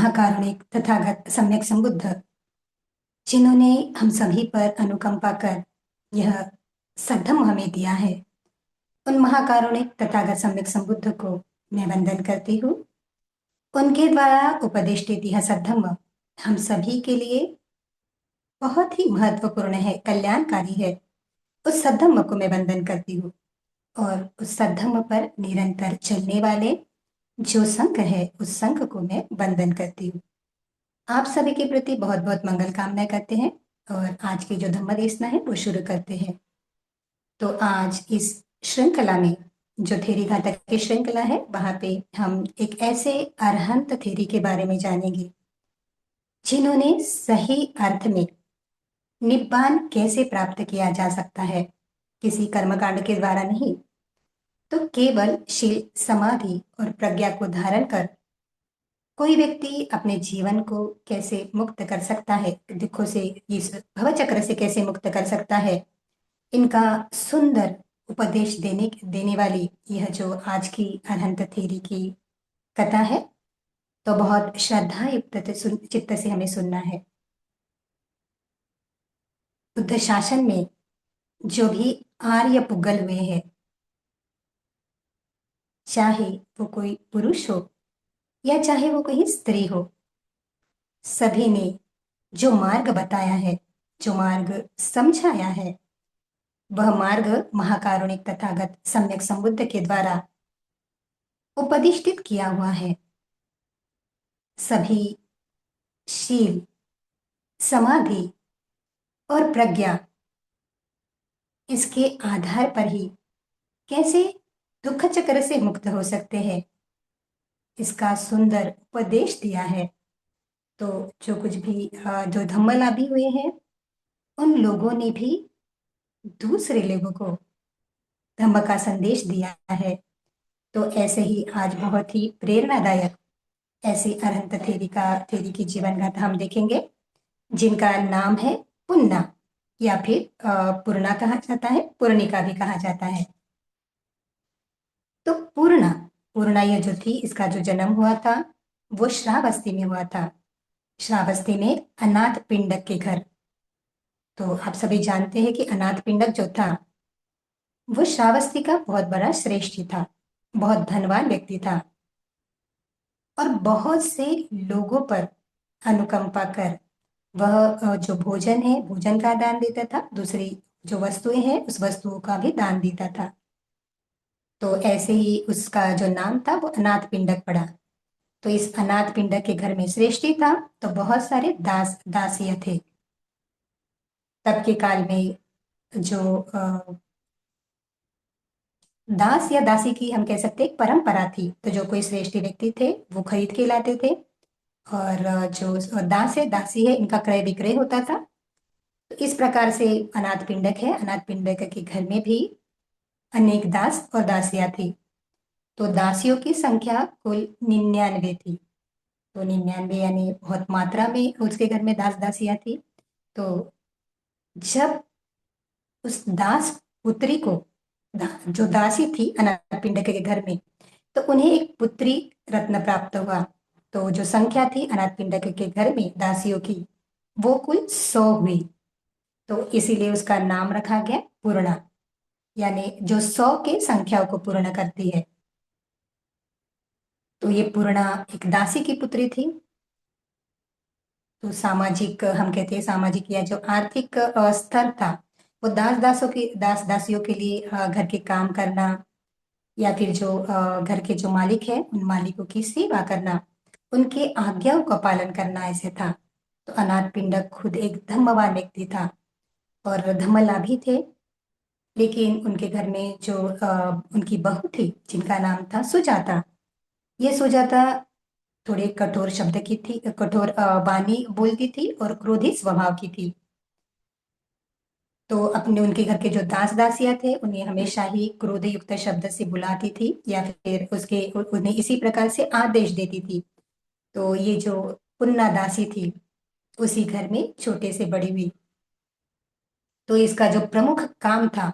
महाकारुणिक तथागत सम्यक संबुद्ध, जिन्होंने हम सभी पर अनुकंपा कर यह सद्धम्म हमें दिया है, उन महाकारुणिक तथागत सम्यक संबुद्ध को मैं वंदन करती हूँ। उनके द्वारा उपदिष्टित यह सद्धम्म हम सभी के लिए बहुत ही महत्वपूर्ण है, कल्याणकारी है। उस सद्धम्म को मैं वंदन करती हूँ और उस सद्धम्म पर निरंतर चलने वाले जो संघ है, उस संघ को मैं वंदन करती हूँ। आप सभी के प्रति बहुत बहुत मंगल कामनाएं करते हैं और आज की जो धम्म देशना है वो शुरू करते हैं। तो आज इस श्रृंखला में जो थेरी घातक की श्रृंखला है, वहां पे हम एक ऐसे अरहंत थेरी के बारे में जानेंगे जिन्होंने सही अर्थ में निब्बान कैसे प्राप्त किया जा सकता है, किसी कर्मकांड के द्वारा नहीं, तो केवल शील, समाधि और प्रज्ञा को धारण कर कोई व्यक्ति अपने जीवन को कैसे मुक्त कर सकता है, दुखों से, इस भवचक्र से कैसे मुक्त कर सकता है, इनका सुंदर उपदेश देने वाली यह जो आज की अनंत थेरी की कथा है, तो बहुत श्रद्धा युक्त चित्त से हमें सुनना है। बुद्ध शासन में जो भी आर्य पुगल हुए हैं, चाहे वो कोई पुरुष हो या चाहे वो कोई स्त्री हो, सभी ने जो मार्ग बताया है, जो मार्ग समझाया है, वह मार्ग महाकारुणिक तथागत सम्यक संबुद्ध के द्वारा उपदिष्टित किया हुआ है। सभी शील, समाधि और प्रज्ञा, इसके आधार पर ही कैसे दुख चक्र से मुक्त हो सकते हैं, इसका सुंदर उपदेश दिया है। तो जो कुछ भी जो धम्मलाभी हुए हैं, उन लोगों ने भी दूसरे लोगों को धम्म का संदेश दिया है। तो ऐसे ही आज बहुत ही प्रेरणादायक ऐसी अरहंत थेरी की जीवन गाथा हम देखेंगे, जिनका नाम है पुन्ना, या फिर पूर्णा कहा जाता है, पूर्णिका भी कहा जाता है। तो पूर्णा पूर्णा ये जो थी, इसका जो जन्म हुआ था वो श्रावस्ती में हुआ था। श्रावस्ती में अनाथ पिंडक के घर। तो आप सभी जानते हैं कि अनाथ पिंडक जो था वो श्रावस्ती का बहुत बड़ा श्रेष्ठी था, बहुत धनवान व्यक्ति था और बहुत से लोगों पर अनुकंपा कर वह जो भोजन है, भोजन का दान देता था, दूसरी जो वस्तुएं हैं उस वस्तुओं का भी दान देता था। तो ऐसे ही उसका जो नाम था वो अनाथ पिंडक पड़ा। तो इस अनाथ पिंडक के घर में श्रेष्ठी था, तो बहुत सारे दास दासियां थे। तब के काल में जो दास या दासी की हम कह सकते हैं परंपरा थी, तो जो कोई श्रेष्ठ व्यक्ति थे वो खरीद के लाते थे और जो दास है, दासी है, इनका क्रय विक्रय होता था। तो इस प्रकार से अनाथ पिंडक है, अनाथ पिंडक के घर में भी अनेक दास और दासियां थी। तो दासियों की संख्या कुल 99 थी। तो 99 यानी बहुत मात्रा में उसके घर में दास दासियां थी। तो जब उस दास पुत्री को जो दासी थी अनाथ पिंडक के घर में, तो उन्हें एक पुत्री रत्न प्राप्त हुआ। तो जो संख्या थी अनाथ पिंडक के घर में दासियों की, वो कुल 100 हुई। तो इसीलिए उसका नाम रखा गया पूर्णा, यानी जो 100 के संख्याओं को पूर्ण करती है। तो ये पूर्णा एक दासी की पुत्री थी। तो सामाजिक, हम कहते हैं सामाजिक या जो आर्थिक स्तर था, वो दास दासियों के लिए घर के काम करना या फिर जो घर के जो मालिक है उन मालिकों की सेवा करना, उनके आज्ञाओं का पालन करना, ऐसे था। तो अनाथ पिंडक खुद एक धम्मवान व्यक्ति था और धम्मलाभी थे। लेकिन उनके घर में जो उनकी बहू थी जिनका नाम था सुजाता, ये सुजाता थोड़े कठोर शब्द की थी, कठोर वाणी बोलती थी और क्रोधी स्वभाव की थी। तो अपने उनके घर के जो दास दासियां थे उन्हें हमेशा ही क्रोध युक्त शब्द से बुलाती थी या फिर उन्हें इसी प्रकार से आदेश देती थी। तो ये जो पुन्ना दासी थी, उसी घर में छोटे से बड़ी हुई। तो इसका जो प्रमुख काम था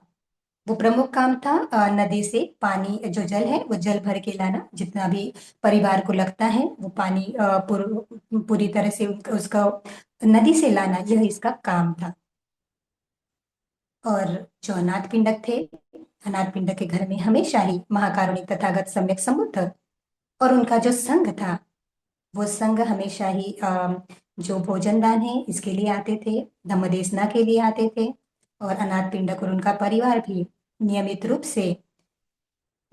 वो प्रमुख काम था नदी से पानी, जो जल है वो जल भर के लाना, जितना भी परिवार को लगता है वो पानी पूरी तरह से उसका नदी से लाना, यह इसका काम था। और जो अनाथ पिंडक थे, अनाथ पिंडक के घर में हमेशा ही महाकारुणिक तथागत सम्यक संबुद्ध और उनका जो संघ था, वो संघ हमेशा ही जो भोजन दान है इसके लिए आते थे, धम्मदेसना के लिए आते थे। और अनाथ पिंडक और उनका परिवार भी नियमित रूप से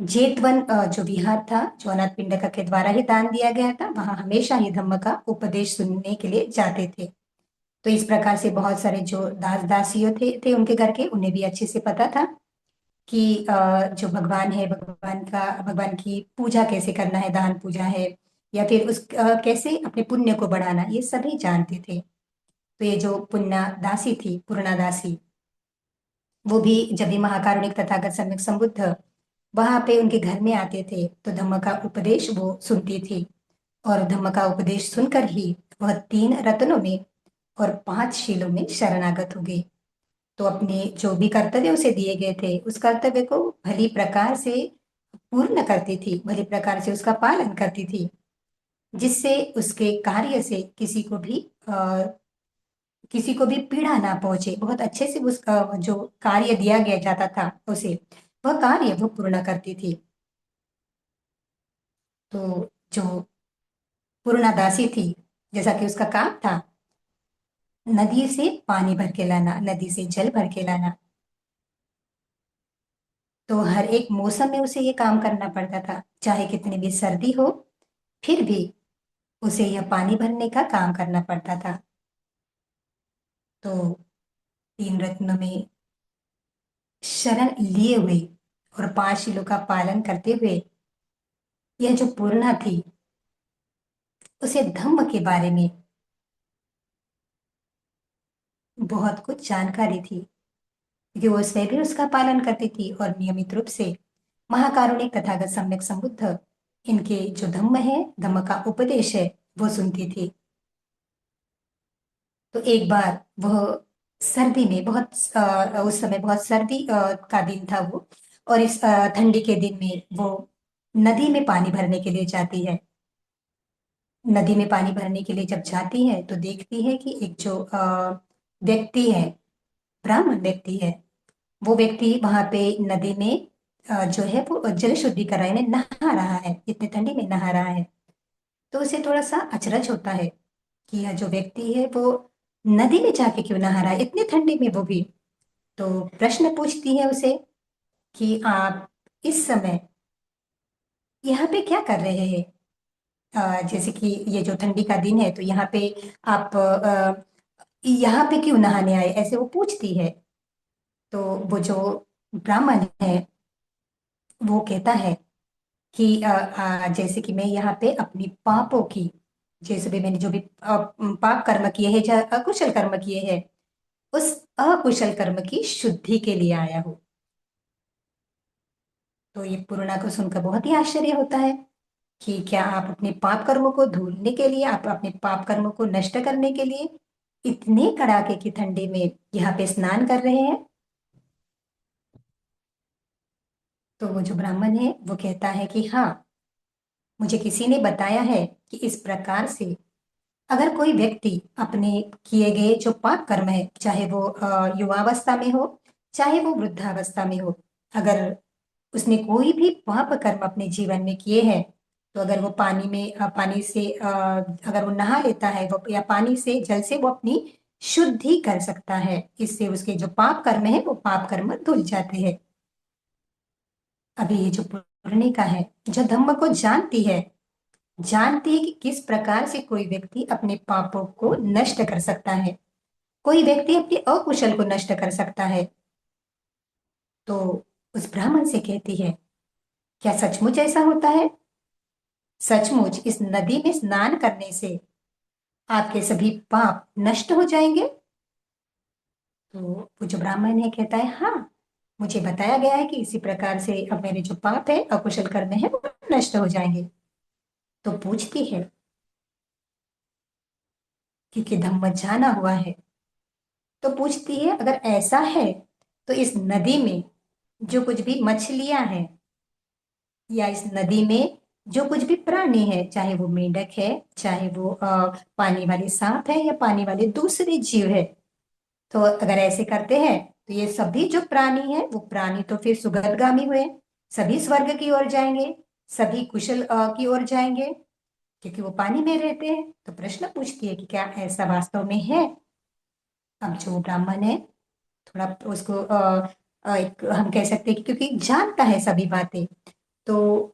जेतवन, जो विहार था, जो अनाथ पिंडक के द्वारा ही दान दिया गया था, वहां हमेशा ही धम्म का उपदेश सुनने के लिए जाते थे। तो इस प्रकार से बहुत सारे जो दास दासियों थे उनके घर के, उन्हें भी अच्छे से पता था कि जो भगवान है, भगवान की पूजा कैसे करना है, दान पूजा है, या फिर कैसे अपने पुण्य को बढ़ाना, ये सभी जानते थे। तो ये जो पुण्य दासी थी, पूर्णा दासी, वो भी जब भी महाकारुणिक तथागत सम्यक संबुद्ध वहां पे उनके घर में आते थे तो धम्म का उपदेश वो सुनती थी। और धम्म का उपदेश सुनकर ही वह 3 रत्नों में और 5 शीलों में शरणागत हो गई। तो अपने जो भी कर्तव्य उसे दिए गए थे, उस कर्तव्य को भली प्रकार से पूर्ण करती थी, भली प्रकार से उसका पालन करती थी, जिससे उसके कार्य से किसी को भी पीड़ा ना पहुंचे। बहुत अच्छे से उसका जो कार्य दिया गया जाता था उसे, वह कार्य वो पूर्ण करती थी। तो जो पूर्णादासी थी, जैसा कि उसका काम था नदी से पानी भर के लाना, नदी से जल भर के लाना, तो हर एक मौसम में उसे ये काम करना पड़ता था, चाहे कितनी भी सर्दी हो, फिर भी उसे यह पानी भरने का काम करना पड़ता था। तो 3 रत्नों में शरण लिए हुए और 5 शीलों का पालन करते हुए यह जो पूर्णा थी, उसे धम्म के बारे में बहुत कुछ जानकारी थी, क्योंकि वो स्वयं भी उसका पालन करती थी और नियमित रूप से महाकारुणिक तथागत सम्यक संबुद्ध इनके जो धम्म है, धम्म का उपदेश है, वो सुनती थी। तो एक बार वह सर्दी में बहुत उस समय बहुत सर्दी का दिन था वो, और इस ठंडी के दिन में वो नदी में पानी भरने के लिए जाती है। नदी में पानी भरने के लिए जब जाती है तो देखती है कि एक जो व्यक्ति है, ब्राह्मण व्यक्ति है, वो व्यक्ति वहां पे नदी में जो है वो जल शुद्धिकरण में नहा रहा है, इतने ठंडी में नहा रहा है। तो उसे थोड़ा सा अचरज होता है कि यह जो व्यक्ति है वो नदी में जाके क्यों नहा रहा है इतनी ठंडी में, वो भी। तो प्रश्न पूछती है उसे कि आप इस समय यहाँ पे क्या कर रहे हैं, जैसे कि ये जो ठंडी का दिन है तो यहाँ पे आप यहाँ पे क्यों नहाने आए, ऐसे वो पूछती है। तो वो जो ब्राह्मण है वो कहता है कि जैसे कि मैं यहाँ पे अपनी पापों की, जैसे भी मैंने जो भी पाप कर्म किए हैं, या अकुशल कर्म किए हैं, उस अकुशल कर्म की शुद्धि के लिए आया हूँ। तो ये पूर्णा को सुनकर बहुत ही आश्चर्य होता है कि क्या आप अपने पाप कर्मों को धुलने के लिए, आप अपने पाप कर्मों को नष्ट करने के लिए इतने कड़ाके की ठंडी में यहाँ पे स्नान कर रहे हैं। तो वो जो ब्राह्मण है वो कहता है कि हाँ, मुझे किसी ने बताया है कि इस प्रकार से अगर कोई व्यक्ति अपने किए गए जो पाप कर्म है, चाहे वो युवावस्था में हो, चाहे वो वृद्धावस्था में हो, अगर उसने कोई भी पाप कर्म अपने जीवन में किए हैं, तो अगर वो पानी में पानी से अगर वो नहा लेता है वो, या पानी से जल से वो अपनी शुद्धि कर सकता है, इससे उसके जो पाप कर्म है वो पाप कर्म धुल जाते हैं। अभी ये जो पूर्णिका है, जो धम्म को जानती है कि किस प्रकार से कोई व्यक्ति अपने पापों को नष्ट कर सकता है, कोई व्यक्ति अपने अकुशल को नष्ट कर सकता है। तो उस ब्राह्मण से कहती है, क्या सचमुच ऐसा होता है? सचमुच इस नदी में स्नान करने से आपके सभी पाप नष्ट हो जाएंगे? तो वो जो ब्राह्मण है कहता है, हाँ, मुझे बताया गया है कि इसी प्रकार से अब मेरे जो पाप है, अकुशल कर्म है, वो नष्ट हो जाएंगे। तो पूछती है, क्योंकि धम्म जाना हुआ है, तो पूछती है अगर ऐसा है तो इस नदी में जो कुछ भी मछलियां हैं या इस नदी में जो कुछ भी प्राणी है, चाहे वो मेंढक है, चाहे वो पानी वाले सांप है या पानी वाले दूसरे जीव है, तो अगर ऐसे करते हैं तो ये सभी जो प्राणी है वो प्राणी तो फिर सुगतगामी हुए, सभी स्वर्ग की ओर जाएंगे, सभी कुशल की ओर जाएंगे, क्योंकि वो पानी में रहते हैं। तो प्रश्न पूछती है कि क्या ऐसा वास्तव में है। अब जो ब्राह्मण है थोड़ा उसको एक हम कह सकते हैं कि क्योंकि जानता है सभी बातें, तो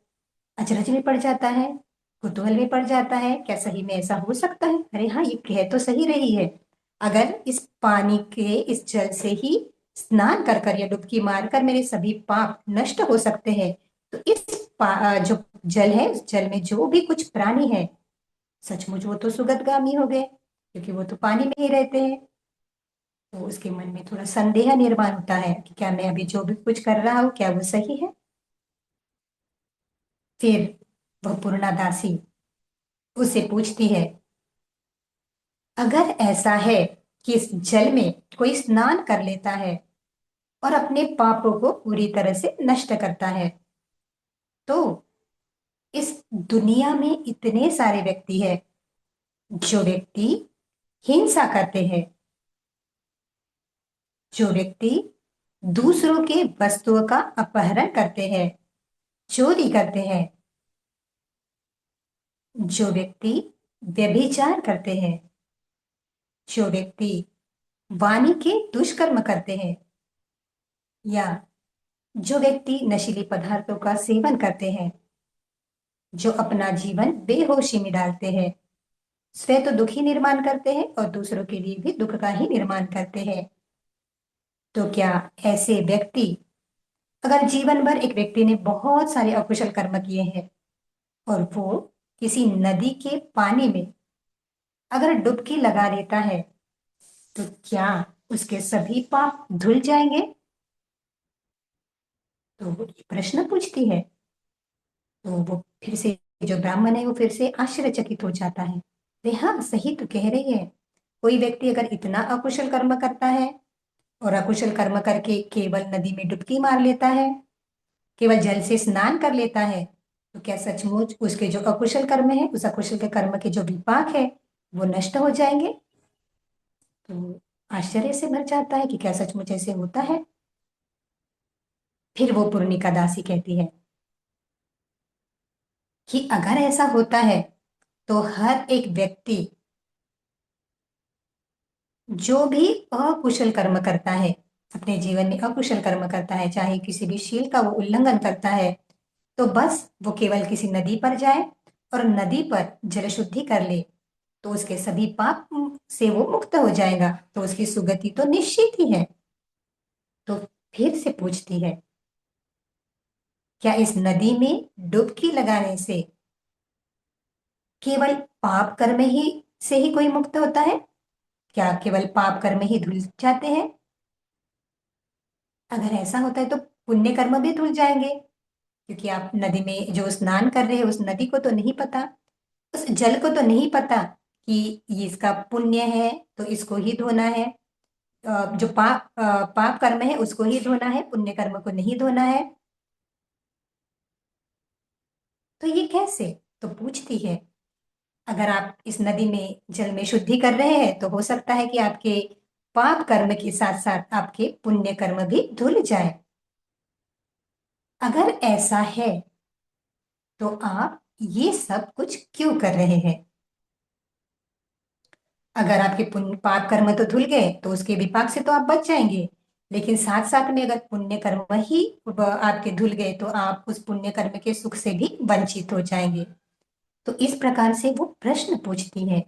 अचरज में पड़ जाता है, कुतूहल में पड़ जाता है, क्या सही में ऐसा हो सकता है? अरे हाँ, ये कह तो सही रही है। अगर इस पानी के इस जल से ही स्नान कर कर या डुबकी मारकर मेरे सभी पाप नष्ट हो सकते हैं, तो इस जो जल है उस जल में जो भी कुछ प्राणी है, सचमुच वो तो सुगतगामी हो गए, क्योंकि वो तो पानी में ही रहते हैं। तो उसके मन में थोड़ा संदेह निर्माण होता है कि क्या मैं अभी जो भी कुछ कर रहा हूँ क्या वो सही है। फिर वह पूर्णा दासी उससे पूछती है, अगर ऐसा है कि इस जल में कोई स्नान कर लेता है और अपने पापों को पूरी तरह से नष्ट करता है, तो इस दुनिया में इतने सारे व्यक्ति हैं जो व्यक्ति हिंसा करते हैं, जो व्यक्ति दूसरों के वस्तुओं का अपहरण करते हैं, चोरी करते हैं, जो व्यक्ति व्यभिचार करते हैं, जो व्यक्ति वाणी के दुष्कर्म करते हैं, या जो व्यक्ति नशीले पदार्थों का सेवन करते हैं, जो अपना जीवन बेहोशी में डालते हैं, स्वयं तो दुख ही निर्माण करते हैं और दूसरों के लिए भी दुख का ही निर्माण करते हैं, तो क्या ऐसे व्यक्ति, अगर जीवन भर एक व्यक्ति ने बहुत सारे अकुशल कर्म किए हैं और वो किसी नदी के पानी में अगर डुबकी लगा लेता है, तो क्या उसके सभी पाप धुल जाएंगे? तो वो ये प्रश्न पूछती है। तो वो फिर से, जो ब्राह्मण है वो फिर से आश्चर्यचकित हो जाता है। वे हाँ, सही तो कह रही है। कोई व्यक्ति अगर इतना अकुशल कर्म करता है और अकुशल कर्म करके केवल नदी में डुबकी मार लेता है, केवल जल से स्नान कर लेता है, तो क्या सचमुच उसके जो अकुशल कर्म है, उस अकुशल के कर्म के जो विपाक है, वो नष्ट हो जाएंगे? तो आश्चर्य से भर जाता है कि क्या सचमुच ऐसे होता है। फिर वो पूर्णिका दासी कहती है कि अगर ऐसा होता है तो हर एक व्यक्ति जो भी अकुशल कर्म करता है, अपने जीवन में अकुशल कर्म करता है, चाहे किसी भी शील का वो उल्लंघन करता है, तो बस वो केवल किसी नदी पर जाए और नदी पर जल शुद्धि कर ले, तो उसके सभी पाप से वो मुक्त हो जाएगा, तो उसकी सुगति तो निश्चित ही है। तो फिर से पूछती है, क्या इस नदी में डुबकी लगाने से केवल पाप कर्म ही से ही कोई मुक्त होता है? क्या केवल पाप कर्म ही धुल जाते हैं? अगर ऐसा होता है तो पुण्य कर्म भी धुल जाएंगे, क्योंकि आप नदी में जो स्नान कर रहे हैं उस नदी को तो नहीं पता, उस जल को तो नहीं पता कि ये इसका पुण्य है तो इसको ही धोना है, जो पाप कर्म है उसको ही धोना है, पुण्य कर्म को नहीं धोना है। तो ये कैसे? तो पूछती है, अगर आप इस नदी में जल में शुद्धि कर रहे हैं तो हो सकता है कि आपके पाप कर्म के साथ साथ आपके पुण्य कर्म भी धुल जाए। अगर ऐसा है तो आप ये सब कुछ क्यों कर रहे हैं? अगर आपके पुण्य पाप कर्म तो धुल गए तो उसके विपाक से तो आप बच जाएंगे, लेकिन साथ साथ में अगर पुण्य कर्म ही आपके धुल गए तो आप उस पुण्य कर्म के सुख से भी वंचित हो जाएंगे। तो इस प्रकार से वो प्रश्न पूछती है।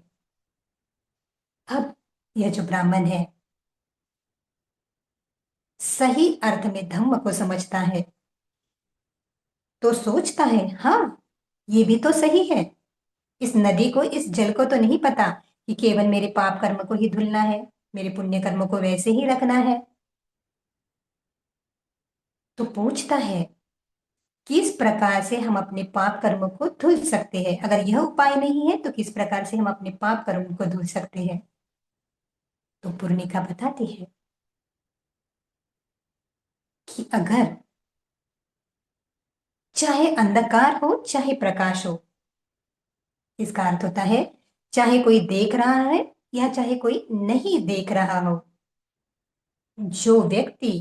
अब यह जो ब्राह्मण है सही अर्थ में धम्म को समझता है, तो सोचता है हाँ, ये भी तो सही है। इस नदी को, इस जल को तो नहीं पता कि केवल मेरे पाप कर्म को ही धुलना है, मेरे पुण्य कर्म को वैसे ही रखना है। तो पूछता है, किस प्रकार से हम अपने पाप कर्म को धुल सकते हैं? अगर यह उपाय नहीं है तो किस प्रकार से हम अपने पाप कर्म को धुल सकते हैं? तो पूर्णिका बताती है कि अगर चाहे अंधकार हो चाहे प्रकाश हो। इसका अर्थ होता है चाहे कोई देख रहा है या चाहे कोई नहीं देख रहा हो, जो व्यक्ति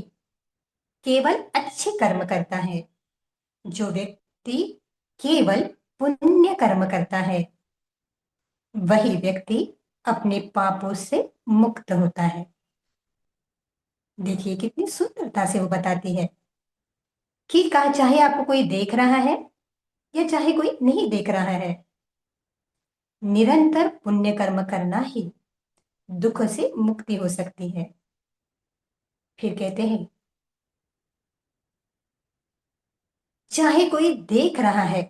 केवल अच्छे कर्म करता है, जो व्यक्ति केवल पुण्य कर्म करता है, वही व्यक्ति अपने पापों से मुक्त होता है। देखिए कितनी सुंदरता से वो बताती है कि कहा चाहे आपको कोई देख रहा है या चाहे कोई नहीं देख रहा है, निरंतर पुण्य कर्म करना ही दुख से मुक्ति हो सकती है। फिर कहते हैं चाहे कोई देख रहा है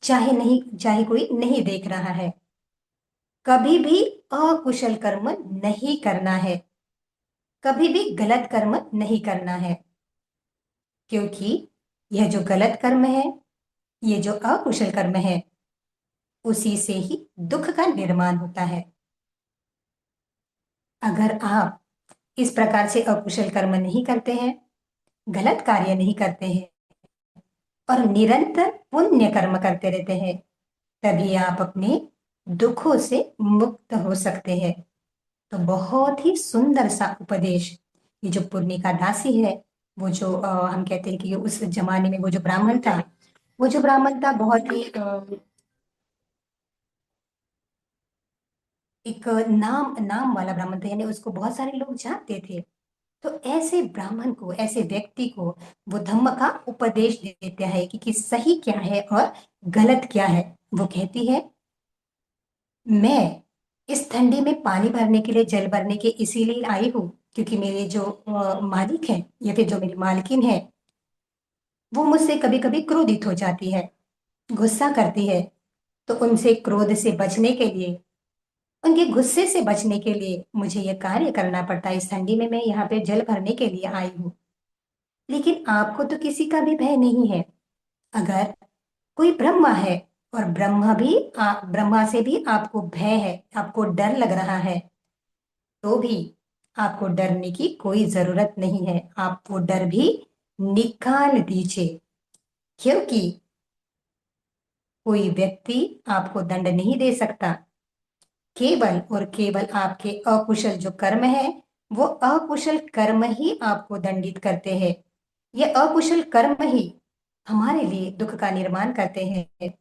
चाहे कोई नहीं देख रहा है, कभी भी अकुशल कर्म नहीं करना है, कभी भी गलत कर्म नहीं करना है, क्योंकि यह जो गलत कर्म है, ये जो अकुशल कर्म है, उसी से ही दुख का निर्माण होता है। अगर आप इस प्रकार से अकुशल कर्म नहीं करते हैं, गलत कार्य नहीं करते हैं और निरंतर पुण्य कर्म करते रहते हैं, तभी आप अपने दुखों से मुक्त हो सकते हैं। तो बहुत ही सुंदर सा उपदेश ये जो पूर्णिका दासी है, वो जो हम कहते हैं कि उस जमाने में वो जो ब्राह्मण था, वो जो ब्राह्मण था बहुत ही एक नाम नाम वाला ब्राह्मण था, यानी उसको बहुत सारे लोग जानते थे। तो ऐसे ब्राह्मण को, ऐसे व्यक्ति को वो धम्म का उपदेश देता है कि सही क्या है और गलत क्या है। वो कहती है मैं इस ठंडी में पानी भरने के लिए, जल भरने के इसीलिए आई हूँ क्योंकि मेरे जो मालिक है या फिर जो मेरी मालकिन है, वो मुझसे कभी कभी क्रोधित हो जाती है, गुस्सा करती है। तो उनसे क्रोध से बचने के लिए, उनके गुस्से से बचने के लिए मुझे ये कार्य करना पड़ता है। इस ठंडी में मैं यहाँ पे जल भरने के लिए आई हूँ। लेकिन आपको तो किसी का भी भय नहीं है। अगर कोई ब्रह्मा है और ब्रह्मा से भी आपको भय है, आपको डर लग रहा है, तो भी आपको डरने की कोई जरूरत नहीं है। आप वो डर भी निकाल दीजिए, क्योंकि कोई व्यक्ति आपको दंड नहीं दे सकता। केवल और केवल आपके अकुशल जो कर्म है, वो अकुशल कर्म ही आपको दंडित करते हैं। ये अकुशल कर्म ही हमारे लिए दुख का निर्माण करते हैं,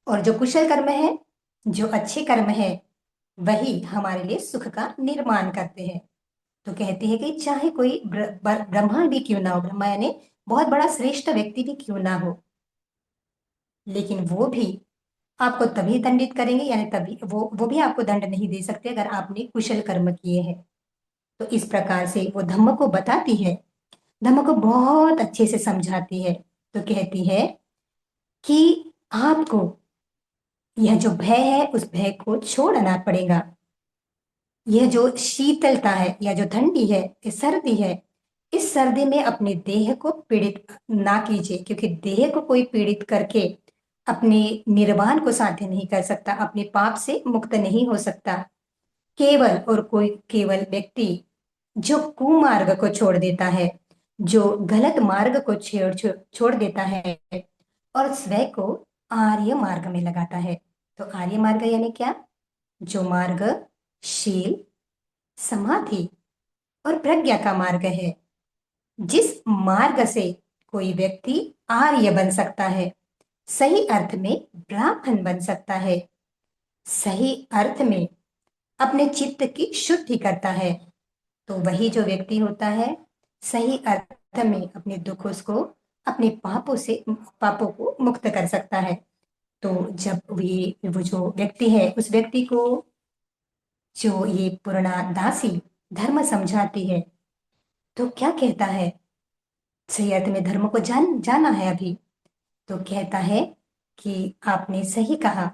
और जो कुशल कर्म है, जो अच्छे कर्म है, वही हमारे लिए सुख का निर्माण करते हैं। तो कहते हैं कि चाहे कोई ब्रह्मांड भी क्यों ना हो, ब्रह्मा यानी बहुत बड़ा श्रेष्ठ व्यक्ति भी क्यों ना हो, लेकिन वो भी आपको तभी दंडित करेंगे, यानी तभी वो भी आपको दंड नहीं दे सकते अगर आपने कुशल कर्म किए हैं। तो इस प्रकार से वो धम्म को बताती है, धम्म को बहुत अच्छे से समझाती है। तो कहती है कि आपको यह जो भय है, उस भय को छोड़ना पड़ेगा। यह जो शीतलता है या जो ठंडी है, ये सर्दी है, इस सर्दी में अपने देह को पीड़ित ना कीजिए, क्योंकि देह को कोई पीड़ित करके अपने निर्वाण को साध्य नहीं कर सकता, अपने पाप से मुक्त नहीं हो सकता। केवल और कोई केवल व्यक्ति जो कुमार्ग को छोड़ देता है, जो गलत मार्ग को छोड़ देता है और स्वयं को आर्य मार्ग में लगाता है। तो आर्य मार्ग यानी क्या? जो मार्ग शील, समाधि और प्रज्ञा का मार्ग है, जिस मार्ग से कोई व्यक्ति आर्य बन सकता है, सही अर्थ में ब्राह्मण बन सकता है, सही अर्थ में अपने चित्त की शुद्धि करता है, तो वही जो व्यक्ति होता है सही अर्थ में अपने दुखों को, अपने पापों को मुक्त कर सकता है। तो जब वो जो व्यक्ति है, उस व्यक्ति को जो ये पूर्णा दासी धर्म समझाती है, तो क्या कहता है? सही अर्थ में धर्म को जाना है अभी। तो कहता है कि आपने सही कहा,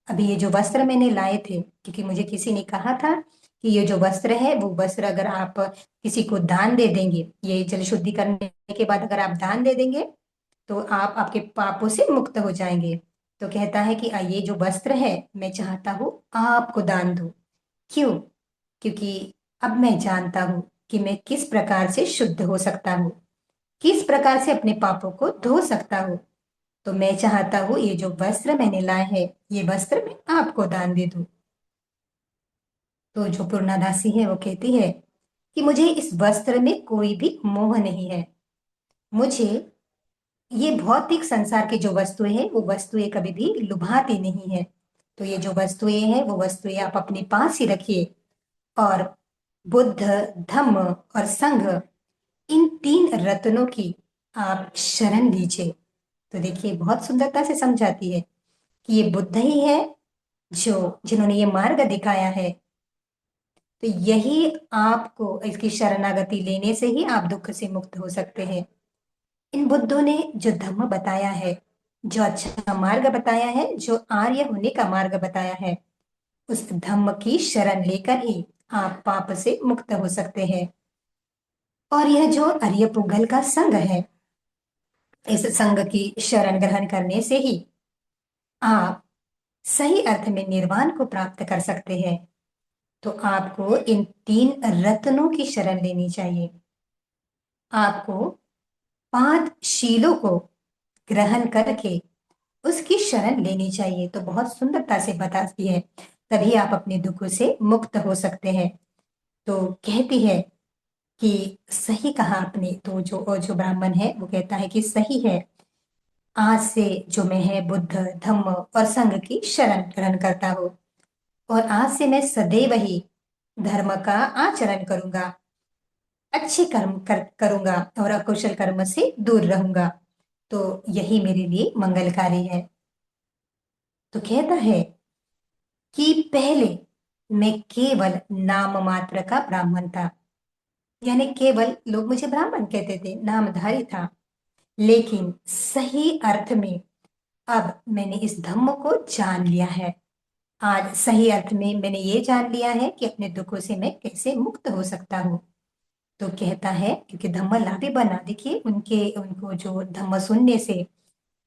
अभी ये जो वस्त्र मैंने लाए थे, क्योंकि मुझे किसी ने कहा था कि ये जो वस्त्र है, वो वस्त्र अगर आप किसी को दान दे देंगे, ये जल शुद्धि करने के बाद अगर आप दान दे देंगे, तो आप आपके पापों से मुक्त हो जाएंगे। तो कहता है कि ये जो वस्त्र है, मैं चाहता हूँ आपको दान दूं। क्यों? क्योंकि अब मैं जानता हूं कि मैं किस प्रकार से शुद्ध हो सकता हूँ, किस प्रकार से अपने पापों को धो सकता हूँ। तो मैं चाहता हूँ ये जो वस्त्र मैंने लाए हैं, ये वस्त्र मैं आपको दान दे दूं। तो जो पूर्णादासी है वो कहती है कि मुझे इस वस्त्र में कोई भी मोह नहीं है। मुझे ये भौतिक संसार की जो वस्तुएं हैं वो वस्तुएं कभी भी लुभाती नहीं है। तो ये जो वस्तुएं हैं वो वस्तुएं आप अपने पास ही रखिए, और बुद्ध, धम्म और संघ, इन तीन रत्नों की आप शरण लीजिए। तो देखिए बहुत सुंदरता से समझाती है कि ये बुद्ध ही है जो जिन्होंने ये मार्ग दिखाया है। तो यही आपको इसकी शरणागति लेने से ही आप दुख से मुक्त हो सकते हैं। इन बुद्धों ने जो धम्म बताया है, जो अच्छा मार्ग बताया है, जो आर्य होने का मार्ग बताया है, उस धम्म की शरण लेकर ही आप पाप से मुक्त हो सकते हैं। और यह जो आर्य पुगल का संघ है, इस संघ की शरण ग्रहण करने से ही आप सही अर्थ में निर्वाण को प्राप्त कर सकते हैं। तो आपको इन तीन रत्नों की शरण लेनी चाहिए। आपको 5 शीलों को ग्रहण करके उसकी शरण लेनी चाहिए। तो बहुत सुंदरता से बताती है, तभी आप अपने दुखों से मुक्त हो सकते हैं। तो कहती है कि सही कहा आपने। तो जो ब्राह्मण है वो कहता है कि सही है, आज से जो मैं है बुद्ध, धम्म और संघ की शरण ग्रहण करता हूँ, और आज से मैं सदैव ही धर्म का आचरण करूंगा, अच्छे कर्म करूंगा और अकुशल कर्म से दूर रहूंगा। तो यही मेरे लिए मंगलकारी है। तो कहता है कि पहले मैं केवल नाम मात्र का ब्राह्मण था, यानी केवल लोग मुझे ब्राह्मण कहते थे, नामधारी था। लेकिन सही अर्थ में अब मैंने इस धम्म को जान लिया है। आज सही अर्थ में मैंने ये जान लिया है कि अपने दुखों से मैं कैसे मुक्त हो सकता हूँ। तो कहता है, क्योंकि धम्म लाभे बना, देखिए उनके उनको जो धम्म सुनने से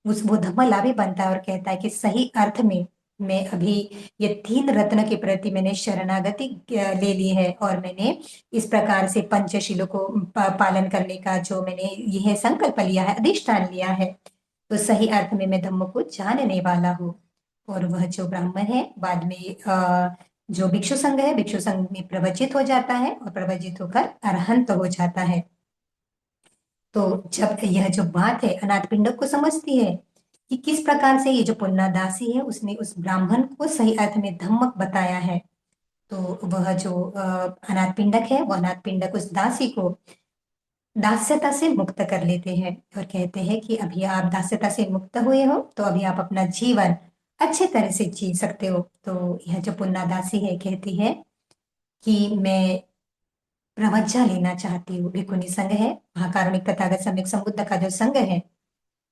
उस वो धम्म लाभे बनता है, और कहता है कि सही अर्थ में मैं अभी ये तीन रत्न के प्रति मैंने शरणागति ले ली है, और मैंने इस प्रकार से पंचशीलों को पालन करने का जो मैंने यह संकल्प लिया है, अधिष्ठान लिया है। तो सही अर्थ में मैं धम्म को जानने वाला हूँ। और वह जो ब्राह्मण है बाद में जो भिक्षु संघ है, भिक्षु संघ में प्रवचित हो जाता है और प्रवचित होकर अरहंत हो जाता है। तो जब यह जो बात है अनाथ पिंडक को समझती है कि किस प्रकार से ये जो पुन्नादासी है उसने उस ब्राह्मण को सही अर्थ में धम्मक बताया है, तो वह जो अनाथ पिंडक है, वो अनाथ पिंडक उस दासी को दास्यता से मुक्त कर लेते हैं और कहते हैं कि अभी आप दास्यता से मुक्त हुए हो, तो अभी आप अपना जीवन अच्छे तरह से जी सकते हो। तो यह जो पुन्नादासी है कहती है कि मैं प्रवज्जा लेना चाहती हूँ। भिक्खुनी संघ है, महाकारुणिक तथागत सम्यक संबुद्ध का जो संघ है,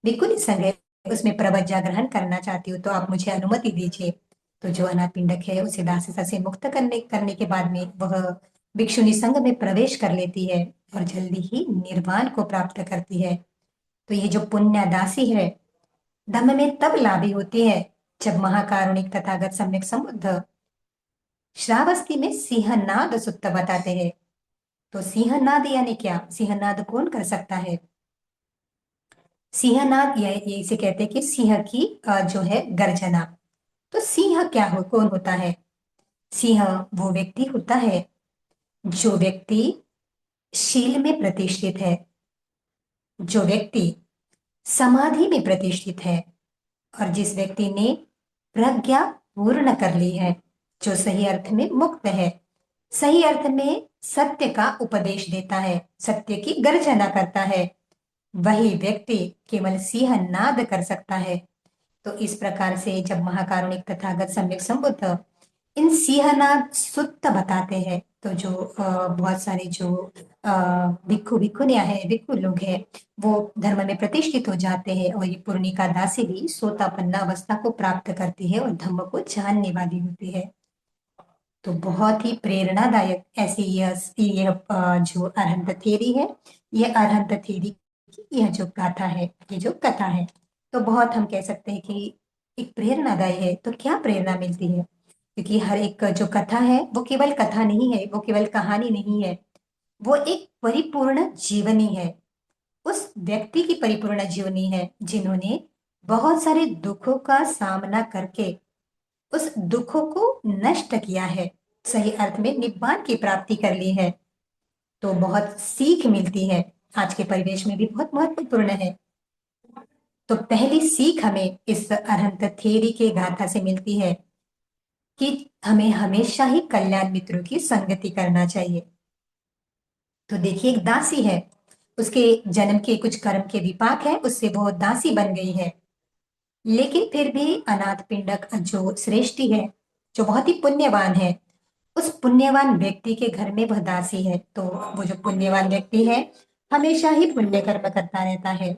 भिक्खुनी संघ है, उसमें प्रवज्जा ग्रहण करना चाहती हूँ, तो आप मुझे अनुमति दीजिए। तो जो अनाथ पिंडक है उसे दास्यता से मुक्त करने करने के बाद में वह भिक्षुनी संघ में प्रवेश कर लेती है और जल्दी ही निर्वाण को प्राप्त करती है। तो ये जो पुण्य दासी है, धम्म में तब लाभी होती है जब महाकारुणिक तथागत सम्यक संबुद्ध श्रावस्ती में सिंहनाद सुत्त बताते हैं। तो सिंहनाद यानी क्या? सिंहनाद कौन कर सकता है? सिंहनाद ये इसे कहते हैं कि सिंह की जो है गर्जना। तो सिंह क्या हो, कौन होता है? सिंह वो व्यक्ति होता है जो व्यक्ति शील में प्रतिष्ठित है, जो व्यक्ति समाधि में प्रतिष्ठित है, और जिस व्यक्ति ने प्रज्ञा पूर्ण कर ली है, जो सही अर्थ में मुक्त है, सही अर्थ में सत्य का उपदेश देता है, सत्य की गर्जना करता है, वही व्यक्ति केवल सिंह नाद कर सकता है। तो इस प्रकार से जब महाकारुणिक तथागत सम्यक संबुद्ध इन सिंहनाद सुत्त बताते हैं, तो जो बहुत सारे जो भिक्खु भिक्खुनियां हैं, भिक्खु लोग हैं, वो धर्म में प्रतिष्ठित हो जाते हैं, और ये पूर्णिका दासी भी सोतापन्ना अवस्था को प्राप्त करती है और धम्म को जानने वाली होती है। तो बहुत ही प्रेरणादायक ऐसी यह जो अरहंत थेरी है, यह अरहंत थेरी की यह जो गाथा है, ये जो कथा है, तो बहुत हम कह सकते हैं कि एक प्रेरणादायी है। तो क्या प्रेरणा मिलती है? क्योंकि हर एक जो कथा है वो केवल कथा नहीं है, वो केवल कहानी नहीं है, वो एक परिपूर्ण जीवनी है। उस व्यक्ति की परिपूर्ण जीवनी है जिन्होंने बहुत सारे दुखों का सामना करके उस दुखों को नष्ट किया है, सही अर्थ में निब्बान की प्राप्ति कर ली है। तो बहुत सीख मिलती है, आज के परिवेश में भी बहुत महत्वपूर्ण है। तो पहली सीख हमें इस अरहंत थ्योरी के गाथा से मिलती है कि हमें हमेशा ही कल्याण मित्रों की संगति करना चाहिए। तो देखिए, एक दासी है, उसके जन्म के कुछ कर्म के विपाक है, उससे वो दासी बन गई है। लेकिन फिर भी अनाथ पिंडक जो श्रेष्ठी है, जो बहुत ही पुण्यवान है, उस पुण्यवान व्यक्ति के घर में वह दासी है। तो वो जो पुण्यवान व्यक्ति है हमेशा ही पुण्य कर्म करता रहता है।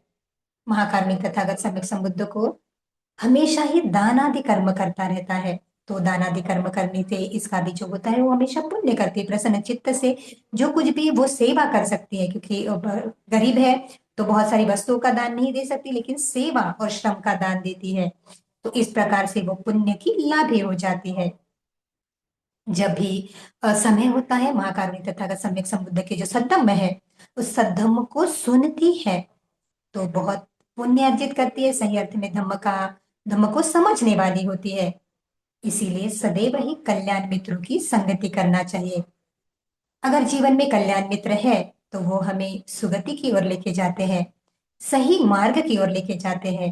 महाकारुणिक तथागत सम्यक संबुद्ध को हमेशा ही दान आदि कर्म करता रहता है। तो दान आदि कर्म करने से इसका भी जो होता है वो हमेशा पुण्य करती है, प्रसन्न चित्त से जो कुछ भी वो सेवा कर सकती है, क्योंकि गरीब है तो बहुत सारी वस्तुओं का दान नहीं दे सकती, लेकिन सेवा और श्रम का दान देती है। तो इस प्रकार से वो पुण्य की लाभी हो जाती है। जब भी समय होता है, महाकारुणिक तथागत सम्यक संबुद्ध के जो सद्धम्म है उस सद्धम्म को सुनती है तो बहुत पुण्य अर्जित करती है, सही अर्थ में धम्म को समझने वाली होती है। इसीलिए सदैव ही कल्याण मित्रों की संगति करना चाहिए। अगर जीवन में कल्याण मित्र है तो वो हमें सुगति की ओर लेके जाते हैं, सही मार्ग की ओर लेके जाते हैं।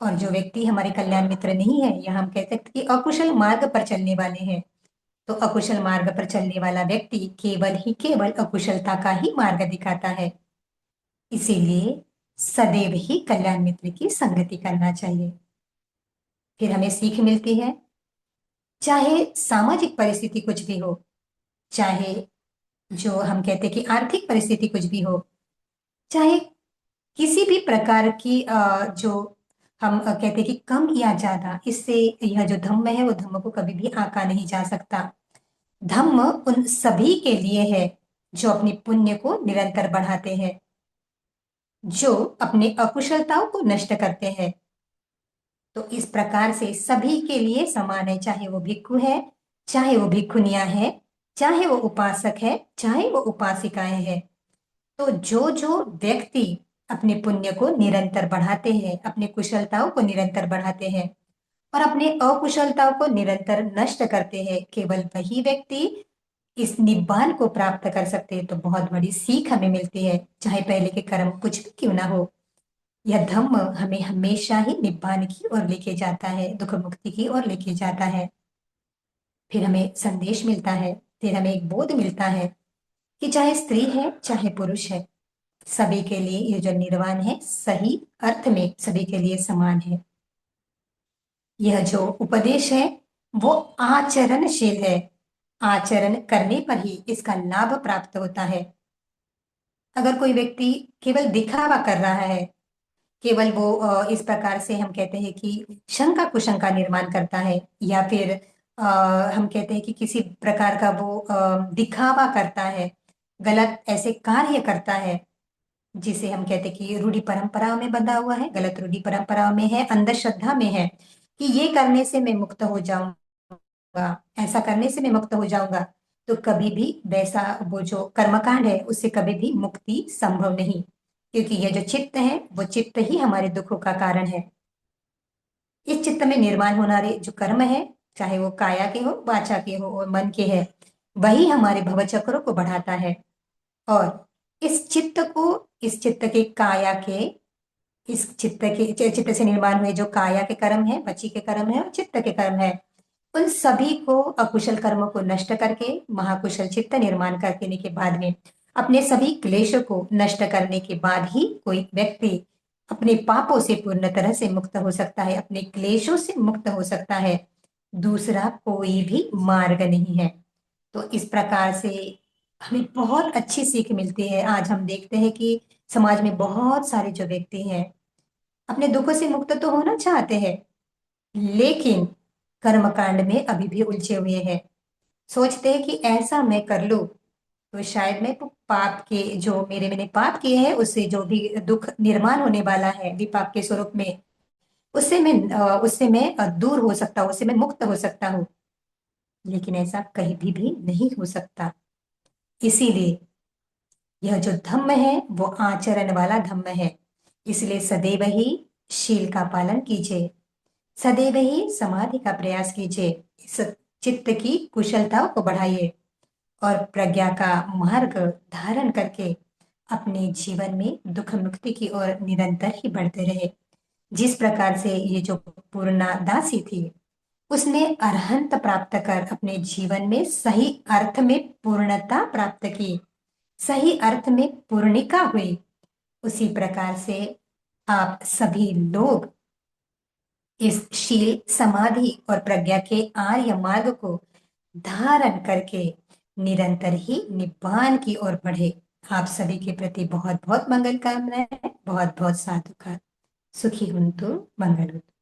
और जो व्यक्ति हमारे कल्याण मित्र नहीं है, या हम कह सकते हैं कि अकुशल मार्ग पर चलने वाले हैं, तो अकुशल मार्ग पर चलने वाला व्यक्ति केवल ही केवल अकुशलता का ही मार्ग दिखाता है। इसीलिए सदैव ही कल्याण मित्र की संगति करना चाहिए। फिर हमें सीख मिलती है, चाहे सामाजिक परिस्थिति कुछ भी हो, चाहे जो हम कहते हैं कि आर्थिक परिस्थिति कुछ भी हो, चाहे किसी भी प्रकार की जो हम कहते हैं कि कम या ज्यादा, इससे यह जो धम्म है वो धम्म को कभी भी आंका नहीं जा सकता। धम्म उन सभी के लिए है जो अपने पुण्य को निरंतर बढ़ाते हैं, जो अपने अकुशलताओं को नष्ट करते हैं। तो इस प्रकार से सभी के लिए समान है, चाहे वो भिक्षु है, चाहे वो भिक्षुनिया है, चाहे वो उपासक है, चाहे वो उपासिकाएं हैं। तो जो जो व्यक्ति अपने पुण्य को निरंतर बढ़ाते हैं, अपने कुशलताओं को निरंतर बढ़ाते हैं और अपने अकुशलताओं को निरंतर नष्ट करते हैं, केवल वही व्यक्ति इस निब्बान को प्राप्त कर सकते हैं। तो बहुत बड़ी सीख हमें मिलती है, चाहे पहले के कर्म कुछ भी क्यों ना हो। यह धम्म हमें हमेशा ही निब्बान की ओर लेके जाता है, दुख मुक्ति की ओर लेके जाता है। फिर हमें संदेश मिलता है, फिर हमें एक बोध मिलता है कि चाहे स्त्री है चाहे पुरुष है, सभी के लिए ये जो निर्वाण है सही अर्थ में सभी के लिए समान है। यह जो उपदेश है वो आचरणशील है, आचरण करने पर ही इसका लाभ प्राप्त होता है। अगर कोई व्यक्ति केवल दिखावा कर रहा है, केवल वो इस प्रकार से हम कहते हैं कि शंका कुशंका निर्माण करता है, या फिर हम कहते हैं कि किसी प्रकार का वो दिखावा करता है, गलत ऐसे कार्य करता है जिसे हम कहते हैं कि रूढ़ी परंपराओं में बंधा हुआ है, गलत रूढ़ी परंपराओं में है, अंधश्रद्धा में है कि ये करने से मैं मुक्त हो जाऊंगा, ऐसा करने से मैं मुक्त हो जाऊंगा। तो कभी भी वैसा वो जो कर्मकांड है उससे कभी भी मुक्ति संभव नहीं, क्योंकि यह जो चित्त है वो चित्त ही हमारे दुखों का कारण है। इस चित्त में निर्माण होने वाले जो कर्म है, चाहे वो काया के हो, वाचा के हो और मन के है, वही हमारे भवचक्रों को बढ़ाता है। और इस चित्त को, इस चित्त के काया के, इस चित्त से निर्माण हुए जो काया के कर्म है, वची के कर्म है और चित्त के कर्म है, उन सभी को, अकुशल कर्मों को नष्ट करके महाकुशल चित्त निर्माण करने के बाद में, अपने सभी क्लेशों को नष्ट करने के बाद ही कोई व्यक्ति अपने पापों से पूर्ण तरह से मुक्त हो सकता है, अपने क्लेशों से मुक्त हो सकता है। दूसरा कोई भी मार्ग नहीं है। तो इस प्रकार से हमें बहुत अच्छी सीख मिलती है। आज हम देखते हैं कि समाज में बहुत सारे जो व्यक्ति हैं अपने दुखों से मुक्त तो होना चाहते हैं, लेकिन कर्मकांड में अभी भी उलझे हुए हैं। सोचते हैं कि ऐसा मैं कर लूं तो शायद मैं तो पाप के, जो मेरे मैंने पाप किए हैं उससे जो भी दुख निर्माण होने वाला है विपाक के स्वरूप में, उससे मैं दूर हो सकता हूँ, उससे मैं मुक्त हो सकता हूँ। लेकिन ऐसा कहीं भी नहीं हो सकता। इसीलिए यह जो धम्म है वो आचरण वाला धम्म है, इसलिए सदैव ही शील का पालन कीजिए, सदैव ही समाधि का प्रयास कीजिए, इस चित्त की कुशलता को बढ़ाइए और प्रज्ञा का मार्ग धारण करके अपने जीवन में दुख मुक्ति की ओर निरंतर ही बढ़ते रहे। जिस प्रकार से ये जो पूर्णा दासी थी, उसने अरहंत प्राप्त कर अपने जीवन में सही अर्थ में पूर्णता प्राप्त की, सही अर्थ में पूर्णिका हुई। उसी प्रकार से आप सभी लोग इस शील, समाधि और प्रज्ञा के आर्य मार्ग को धारण करके निरंतर ही निब्बान की ओर बढ़े। आप सभी के प्रति बहुत बहुत मंगल कामनाएं, बहुत बहुत साधुकार। सुखी हुंतु, मंगल हुंतु।